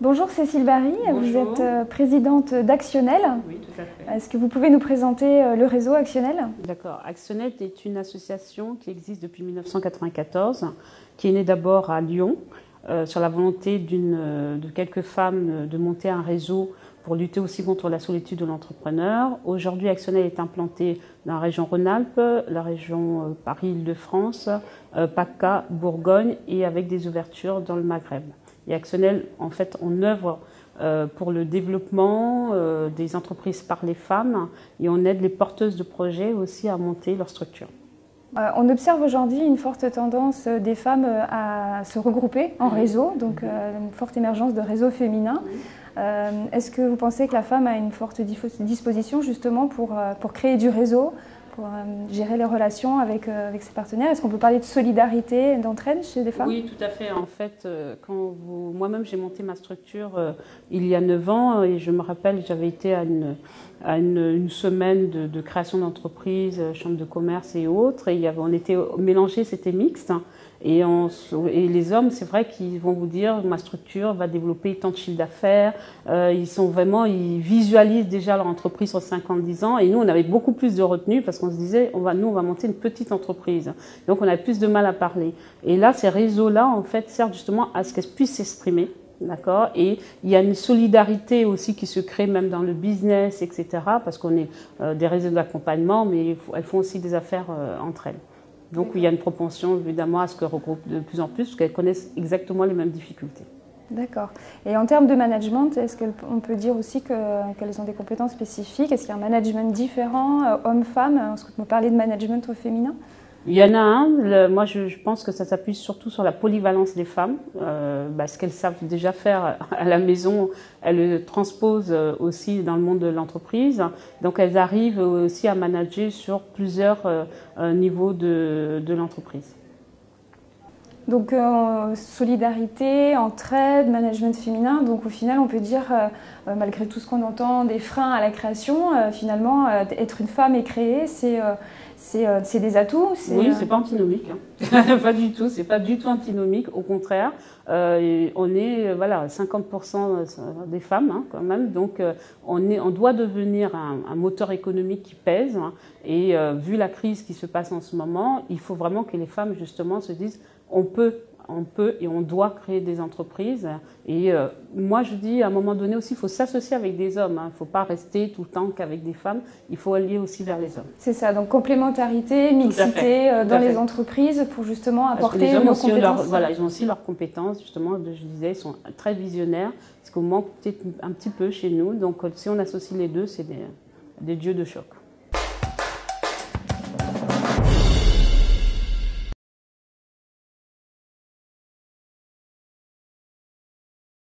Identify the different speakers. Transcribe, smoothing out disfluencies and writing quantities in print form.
Speaker 1: Bonjour Cécile Barry,
Speaker 2: Bonjour.
Speaker 1: vous êtes présidente d'Actionnel.
Speaker 2: Oui, tout à fait.
Speaker 1: Est-ce que vous pouvez nous présenter le réseau Actionnel?
Speaker 2: D'accord. Actionnel est une association qui existe depuis 1994, qui est née d'abord à Lyon, sur la volonté de quelques femmes de monter un réseau pour lutter aussi contre la solitude de l'entrepreneur. Aujourd'hui, Actionnel est implanté dans la région Rhône-Alpes, la région Paris-Île-de-France, PACA, Bourgogne et avec des ouvertures dans le Maghreb. Et Actionnel, en fait, on œuvre pour le développement des entreprises par les femmes et on aide les porteuses de projets aussi à monter leur structure.
Speaker 1: On observe aujourd'hui une forte tendance des femmes à se regrouper en réseau, donc une forte émergence de réseaux féminins. Est-ce que vous pensez que la femme a une forte disposition justement pour créer du réseau, pour gérer les relations avec ses partenaires? Est-ce qu'on peut parler de solidarité, d'entraide chez les femmes?
Speaker 2: Oui, tout à fait. En fait, moi-même, j'ai monté ma structure il y a 9 ans et je me rappelle, j'avais été à une semaine de création d'entreprise, chambre de commerce et autres. Et on était mélangés, c'était mixte. Et les hommes, c'est vrai qu'ils vont vous dire, ma structure va développer tant de chiffre d'affaires. Ils visualisent déjà leur entreprise sur 5-10 ans. Et nous, on avait beaucoup plus de retenue parce qu'on se disait, on va monter une petite entreprise. Donc, on avait plus de mal à parler. Et là, ces réseaux-là, en fait, servent justement à ce qu'elles puissent s'exprimer. D'accord. Et il y a une solidarité aussi qui se crée même dans le business, etc. Parce qu'on est des réseaux d'accompagnement, mais elles font aussi des affaires entre elles. Donc il y a une propension évidemment à ce qu'elles regroupent de plus en plus, parce qu'elles connaissent exactement les mêmes difficultés.
Speaker 1: D'accord. Et en termes de management, est-ce qu'on peut dire aussi qu'elles ont des compétences spécifiques? Est-ce qu'il y a un management différent, homme-femme? Est-ce qu'on peut parler de management au féminin?
Speaker 2: Il y en a un, moi je pense que ça s'appuie surtout sur la polyvalence des femmes, ce qu'elles savent déjà faire à la maison, elles le transposent aussi dans le monde de l'entreprise, donc elles arrivent aussi à manager sur plusieurs niveaux de l'entreprise.
Speaker 1: Donc solidarité, entraide, management féminin, donc au final on peut dire, malgré tout ce qu'on entend, des freins à la création, finalement être une femme et créer, c'est des atouts.
Speaker 2: Oui, c'est pas antinomique, hein. Pas du tout, c'est pas du tout antinomique, au contraire. On est 50% des femmes, hein, quand même, donc on doit devenir un moteur économique qui pèse, hein, et vu la crise qui se passe en ce moment, il faut vraiment que les femmes justement se disent on peut et on doit créer des entreprises. Et moi, je dis, à un moment donné aussi, il faut s'associer avec des hommes. Il ne faut pas rester tout le temps qu'avec des femmes. Il faut aller aussi vers les hommes.
Speaker 1: C'est ça, donc complémentarité, mixité dans les entreprises pour justement apporter nos compétences.
Speaker 2: Ils ont aussi leurs compétences, justement, je disais, ils sont très visionnaires, ce qu'on manque peut-être un petit peu chez nous. Donc, si on associe les deux, c'est des dieux de choc.